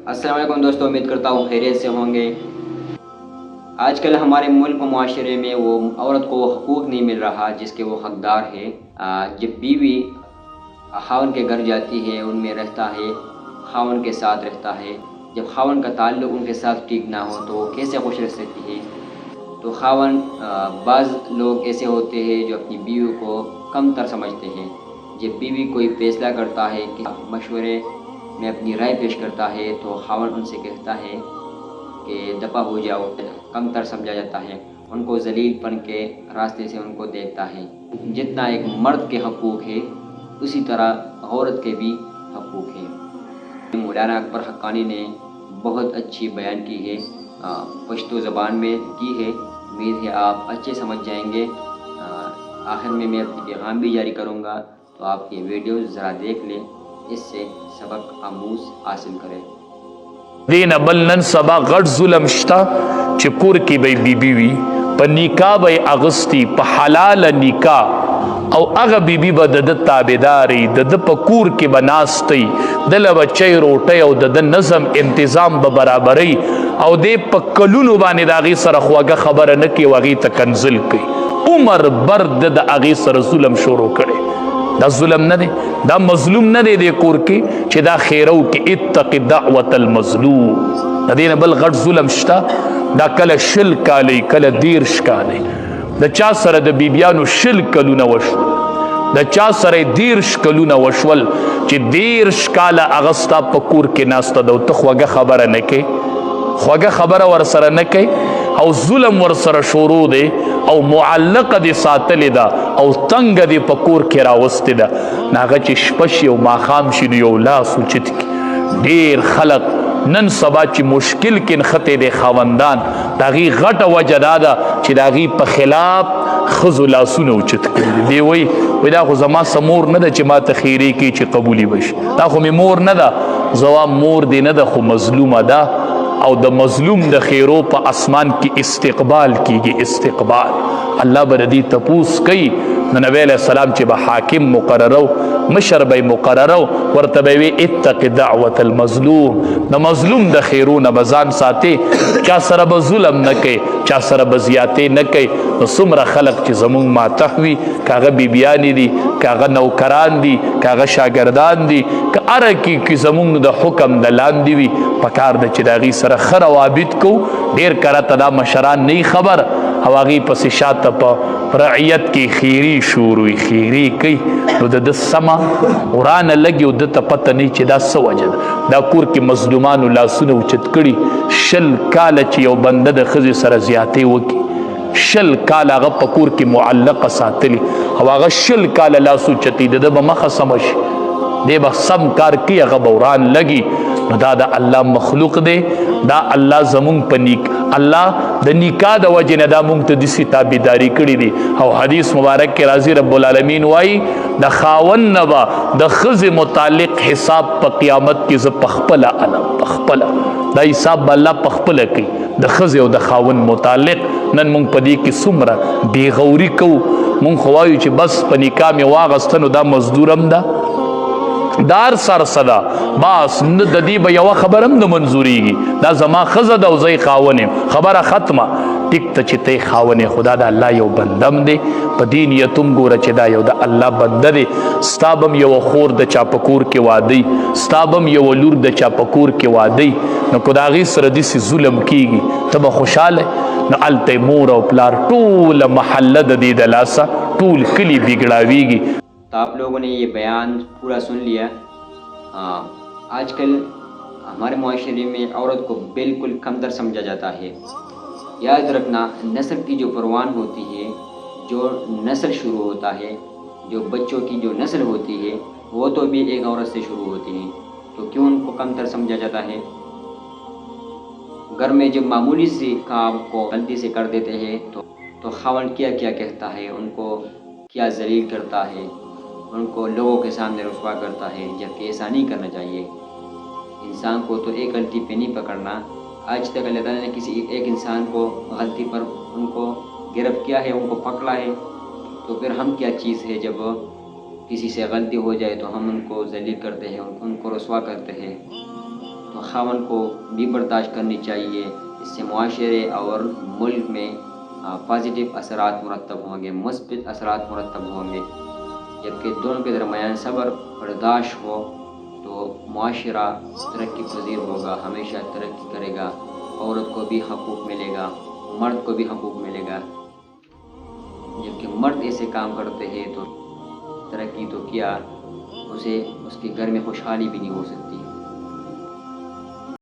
अस्सलाम वालेकुम दोस्तों, उम्मीद करता हूँ खैरियत से होंगे। आजकल हमारे मुल्क व माशरे में वो औरत को हकूक़ नहीं मिल रहा जिसके वो हकदार है। जब बीवी खावन के घर जाती है, उनमें रहता है, खावन के साथ रहता है, जब खावन का ताल्लुक़ उनके साथ ठीक ना हो तो वो कैसे खुश रह सकती है। तो खावन बाज़ लोग ऐसे होते हैं जो अपनी बीवी को कम तर समझते हैं। जब बीवी कोई फ़ैसला करता है कि मशवरे में अपनी राय पेश करता है तो खावन उनसे कहता है कि दफ़ा हो जाओ, कम तर समझा जाता है, उनको ज़लीलपन के रास्ते से उनको देखता है। जितना एक मर्द के हकूक़ है उसी तरह औरत के भी हकूक़ हैं। मौलाना अकबर हक्कानी ने बहुत अच्छी बयान की है, पश्तो ज़बान में की है। उम्मीद है आप अच्छे समझ जाएंगे। आखिर में मैं अपनी पैगाम भी जारी करूँगा, तो आप ये वीडियो ज़रा देख लें, इससे सबक आमूज़ हासिल करें। دین بلنن سبا غټ ظلم شتا چې کور کې به بیبي وي په نکاح به اغستی په حلال نکاح او هغه بیبي به د تابعداري د په کور کې بناستي د لبچي روټي او د نظم انتظام به برابرۍ او د په کلونو باندې د هغې سره خواږه خبره نه کوي او هغې ته کنزل کوي. عمر بر د هغې سره ظلم شروع کړی. دا ظلم نه دی، دا مظلوم نه دی د کور کې چې دا خیرو کې اتق دعوت المظلوم. د دې نه بل غټ ظلم شته. دا کله شل کالی کله دیرش کالی د چا سره د بیبیانو شل کلونه وشول، د چا سره دیرش کلونه وشول چې دیرش کاله هغه ستا په کور کې ناسته ده او ته خوږه خبره نه کوې، خوږه خبره ورسره نه کوي او ظلم ورسره شروع دی او معلقه دی ساتلې ده او تنګه دی په کور کې راوستې ده. هغه چې شپه شي او ماښام شي نو یو لاس اوچت کړي. ډېر خلق نن سبا چې مشکل کې نښتې دی خاوندان، د هغې غټه وجه دا ده چې د هغې په خلاف ښځو لاسونه اوچت کړي دي. دی وایي دا خو زما څه مور نه ده چې ما ته خیرې کوي چې قبولي به شي، دا خو مې مور نه ده، زما مور دی نه ده خو مظلومه ده. او د مظلوم د خیرو په اسمان کې استقبال کیږي. استقبال الله به د دې تپوس کوي. نو نبی علیہ السلام چې به حاکم مقررو، مشر به مقررو، ورته به وي اتق دعوت المظلوم. د مظلوم د خیرو نه به ځان ساتې، چا سره به ظلم نه کوي، چا سره به زیاتې نه کوي. نو څومره خلق چې زمونږ ماتح وي، که هغه بیبیانې دي، که هغه نوکران دي، که هغه شاګردان دي، که هره کې زمونږ د حکم د لاندې وي، پکار ده چې د هغې سره ښه روابط کوو. ډېر کرته دا مشران نه خبر او هغې پسې شاته په رعیت کې خیري شوروي، خیري کوي، نو د ده سمه ورانه لګي او ده ته پته نه چې دا څه وجه ده. دا کور کې مظلومانو لاسونه اوچت کړي. شل کاله چې یو بنده د ښځې سره زیاتې وکړي، شل کاله هغه په کور کې معلقه ساتلي او هغه شل کاله لاس اوچتي، د ده به مخه سمه شي، دی به سم کار کوي، هغه به وران لګي. نو دا د الله مخلوق دی، دا الله زمونږ په نیک الله د نکاح د وجې نه دا مونږ ته داسې تابعداري کړي دي. او حدیث مبارک کې راځي رب العالمین وایي د خاوند نه به د ښځې متعلق حساب په قیامت کې زه پخپله علم، پخپله دا حساب به الله پخپله کوي د ښځې او د خاوند متعلق. نن مونږ په دې کې څومره بېغوري کوو. مونږ خو وایو چې بس په نکاح مې واغسته نو دا مزدورم ده، دار سر صدا باس د دې به یوه خبره هم نه منظورېږي، دا زما ښځه ده او زه یې خاون یم، خبره ختمه. ټیک ته چې ته یې خاون یې، خو دا د الله یو بنده هم دی. په دې نیت هم ګوره چې دا یو د الله بنده دی. ستا به هم یوه خور د چا په کور کې واده، ستا به هم یوه لور د چا په کور کې واده. نو که د هغې سره داسې ظلم کېږي ته به خوشحاله، نو هلته مور او پلار ټوله محله د دې د لاسه ټول کلي بګړاویږي. تو آپ لوگوں نے یہ بیان پورا سن لیا. آج کل ہمارے معاشرے میں عورت کو بالکل کمتر سمجھا جاتا ہے. یاد رکھنا، نسل کی جو پروان ہوتی ہے، جو نسل شروع ہوتا ہے، جو بچوں کی جو نسل ہوتی ہے، وہ تو بھی ایک عورت سے شروع ہوتی ہے. تو کیوں ان کو کمتر سمجھا جاتا ہے؟ گھر میں جب معمولی سی کام کو غلطی سے کر دیتے ہیں تو خاوند کیا کیا کہتا ہے، ان کو کیا ذلیل کرتا ہے، ان کو لوگوں کے سامنے رسوا کرتا ہے، جبکہ ایسا نہیں کرنا چاہیے. انسان کو تو ایک غلطی پہ نہیں پکڑنا. آج تک اللہ تعالیٰ نے کسی ایک انسان کو غلطی پر ان کو گرفت کیا ہے، ان کو پکڑا ہے، تو پھر ہم کیا چیز ہے جب کسی سے غلطی ہو جائے تو ہم ان کو ذلیل کرتے ہیں، ان کو رسوا کرتے ہیں. تو خاوند کو بھی برداشت کرنی چاہیے. اس سے معاشرے اور ملک میں پازیٹیو اثرات مرتب ہوں گے، مثبت اثرات مرتب ہوں گے. جبکہ دونوں کے درمیان صبر برداشت ہو تو معاشرہ ترقی پذیر ہوگا، ہمیشہ ترقی کرے گا. عورت کو بھی حقوق ملے گا، مرد کو بھی حقوق ملے گا. جبکہ مرد ایسے کام کرتے ہیں تو ترقی تو کیا، اسے اس کے گھر میں خوشحالی بھی نہیں ہو سکتی.